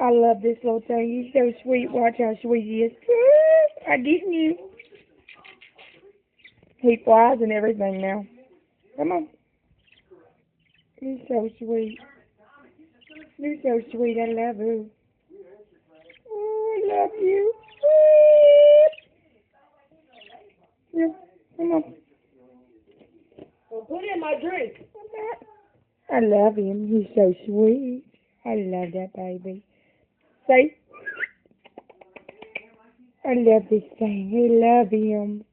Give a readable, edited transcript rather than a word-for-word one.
I love this little thing. He's so sweet. Watch how sweet he is. I'm getting you. He flies and everything now. Come on. You're so sweet. You're so sweet. I love you. Oh, I love you. Yeah, come on. Well, put in my drink. I love him. He's so sweet. I love that baby. Say, I love this thing. I love him.